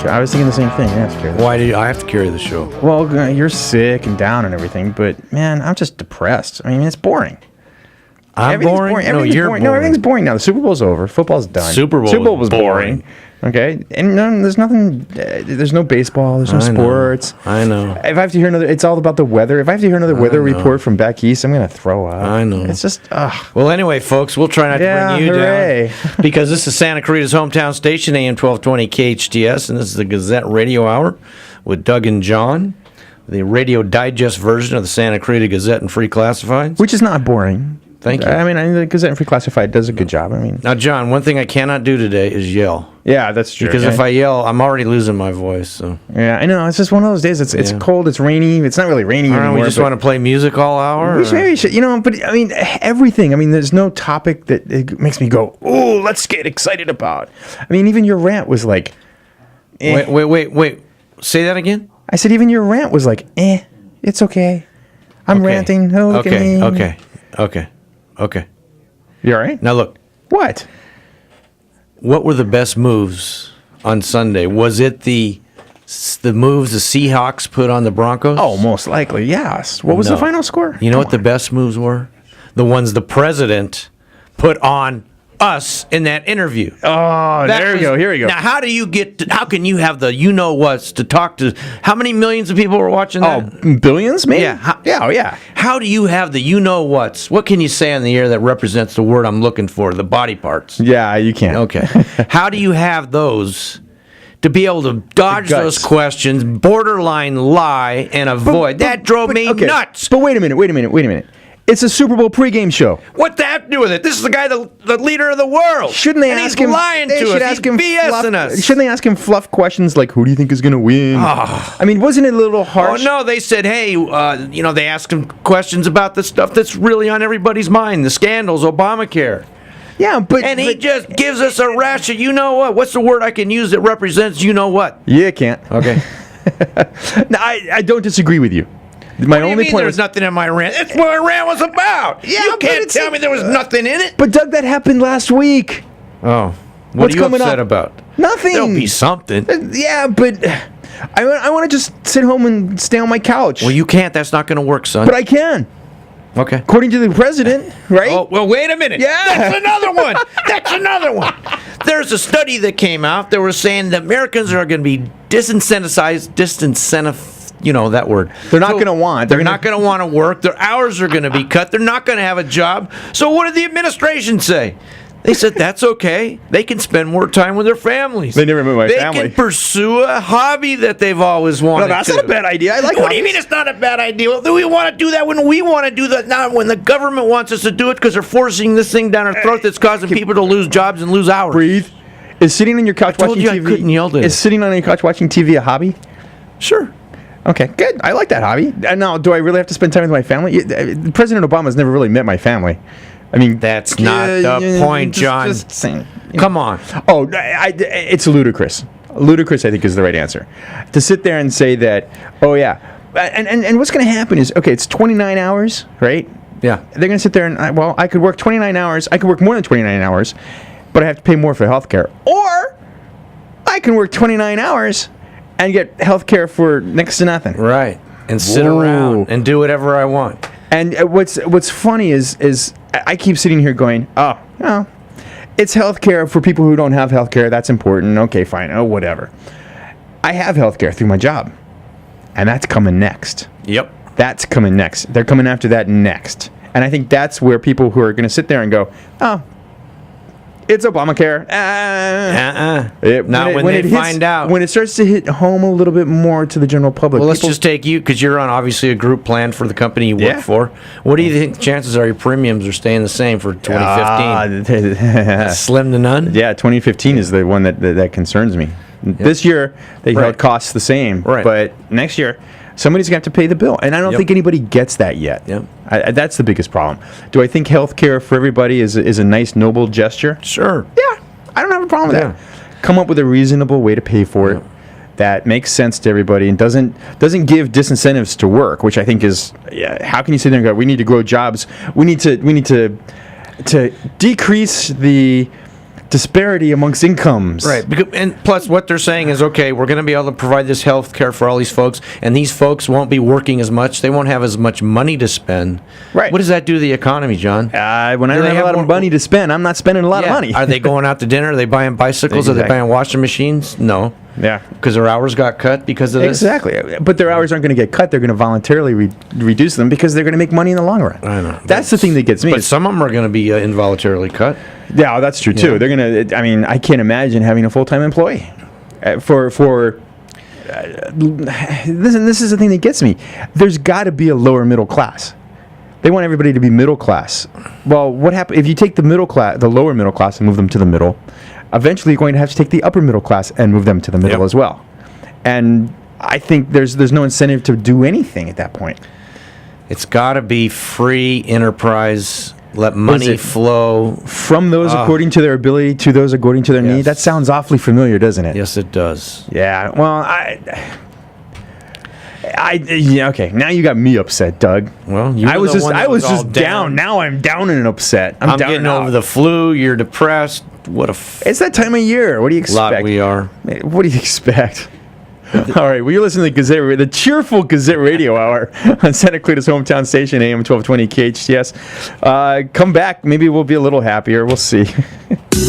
I was thinking the same thing. Yeah, it's true. Why do I have to carry the show? Well, you're sick and down and everything, but man, I'm just depressed. I mean, it's boring. I'm boring? No, you're boring. No, everything's boring now. The Super Bowl's over. Football's done. Super Bowl was boring. Okay, and there's nothing. There's no baseball. There's no sports. I know. If I have to hear another, it's all about the weather. If I have to hear another weather report from back east, I'm gonna throw up. I know. It's just. Well, anyway, folks, we'll try not to bring you down because this is Santa Clarita's hometown station, AM 1220 KHTS, and this is the Gazette Radio Hour with Doug and John, the radio digest version of the Santa Clarita Gazette and Free Classifieds, which is not boring. Thank you. I mean, the Gazette and Free Classified does a good job. I mean, now, John, one thing I cannot do today is yell. Yeah, that's true. Because if I yell, I'm already losing my voice. So yeah, I know. It's just one of those days. It's cold. It's rainy. It's not really rainy anymore. We just want to play music all hour. We should, but I mean, everything. I mean, there's no topic that it makes me go, "Oh, let's get excited about." I mean, even your rant was like, eh. Wait. Say that again. I said even your rant was like, it's okay. I'm ranting. Oh, look at me. Okay. You all right? Now look. What were the best moves on Sunday? Was it the moves the Seahawks put on the Broncos? Oh, most likely, yes. What was the final score? You know what the best moves were? The ones the president put on us in that interview. Oh, there we go. Here we go. Now, how can you have the you-know-whats to talk to? How many millions of people were watching that? Oh, billions, maybe? Yeah. Yeah. How do you have the you-know-whats? What can you say on the air that represents the word I'm looking for, the body parts? Yeah, you can't. Okay. How do you have those to be able to dodge those questions, borderline lie, and avoid? That drove me nuts. But wait a minute. It's a Super Bowl pregame show. What that have to do with it? This is the guy, the leader of the world. Shouldn't they ask him? He's lying to us. He's BSing us. Shouldn't they ask him fluff questions like, "Who do you think is going to win?" Oh. I mean, wasn't it a little harsh? Oh no, they said, "Hey, they asked him questions about the stuff that's really on everybody's mind: the scandals, Obamacare." Yeah, but he just gives us a rash of you know what? What's the word I can use that represents you know what? Yeah, can't. Okay. No, I don't disagree with you. My only point there's nothing in my rant. That's what my rant was about. Yeah, you can't tell me there was nothing in it. But Doug, that happened last week. Oh, what's you upset about? Nothing. There'll be something. Yeah, but I want to just sit home and stay on my couch. Well, you can't. That's not going to work, son. But I can. Okay. According to the president, right? Oh, well, wait a minute. Yeah. That's another one. There's a study that came out that was saying that Americans are going to be disincentivized, that word. They're not going to want. They're not going to want to work. Their hours are going to be cut. They're not going to have a job. So what did the administration say? They said that's okay. They can spend more time with their families. They never met my family. They can pursue a hobby that they've always wanted. No, that's not a bad idea. I like. What do you mean it's not a bad idea? Well, we want to do that when we want to do that. Not when the government wants us to do it because they're forcing this thing down our throat that's causing people to lose jobs and lose hours. Breathe. Is sitting on your couch watching TV? I couldn't yell to Is sitting on your couch watching TV a hobby? Sure. Okay, good. I like that hobby. Now, do I really have to spend time with my family? President Obama's never really met my family. I mean, that's not the point, John. Just saying. Come on. Oh, it's ludicrous. Ludicrous, I think, is the right answer. To sit there and say that, oh yeah, and what's going to happen is, okay, it's 29 hours, right? Yeah. They're going to sit there and, I could work 29 hours. I could work more than 29 hours, but I have to pay more for health care. Or I can work 29 hours and get health care for next to nothing. Right. And sit around and do whatever I want. And what's funny is I keep sitting here going, it's health care for people who don't have health care. That's important. Okay, fine. Oh, whatever. I have health care through my job. And that's coming next. Yep. That's coming next. They're coming after that next. And I think that's where people who are going to sit there and go, it's Obamacare. Not when they find out. When it starts to hit home a little bit more to the general public. Well, let's just take you, because you're on obviously a group plan for the company you work for. What do you think the chances are your premiums are staying the same for 2015? Slim to none? Yeah, 2015 is the one that concerns me. Yep. This year, they held costs the same. Right. But next year, somebody's going to have to pay the bill. And I don't think anybody gets that yet. Yep. That's the biggest problem. Do I think health care for everybody is a nice, noble gesture? Sure. Yeah. I don't have a problem with that. Come up with a reasonable way to pay for it that makes sense to everybody and doesn't give disincentives to work, which I think is, how can you sit there and go, we need to grow jobs. We need to decrease the disparity amongst incomes. Right. And plus, what they're saying is, okay, we're going to be able to provide this health care for all these folks, and these folks won't be working as much. They won't have as much money to spend. Right. What does that do to the economy, John? When I don't have a lot of money to spend, I'm not spending a lot of money. Are they going out to dinner? Are they buying bicycles? Exactly. Are they buying washing machines? No. Yeah. Because their hours got cut because of this? Exactly. But their hours aren't going to get cut. They're going to voluntarily reduce them because they're going to make money in the long run. I know. That's the thing that gets me. But some of them are going to be involuntarily cut. Yeah, that's true too. They're going to, I mean, I can't imagine having a full-time employee. This is the thing that gets me. There's got to be a lower middle class. They want everybody to be middle class. Well, what happens if you take the lower middle class and move them to the middle? Eventually, you're going to have to take the upper middle class and move them to the middle as well. And I think there's no incentive to do anything at that point. It's got to be free enterprise. Let money flow from those according to their ability to those according to their need. That sounds awfully familiar, doesn't it? Yes, it does. Yeah. Well, okay. Now you got me upset, Doug. Well, I was just down. Now I'm down and upset. I'm down getting over the flu. You're depressed. It's that time of year. What do you expect? Lot we are. What do you expect? All right, well, you're listening to the cheerful Gazette Radio Hour on Santa Clarita's hometown station, AM 1220 KHTS. Come back. Maybe we'll be a little happier. We'll see.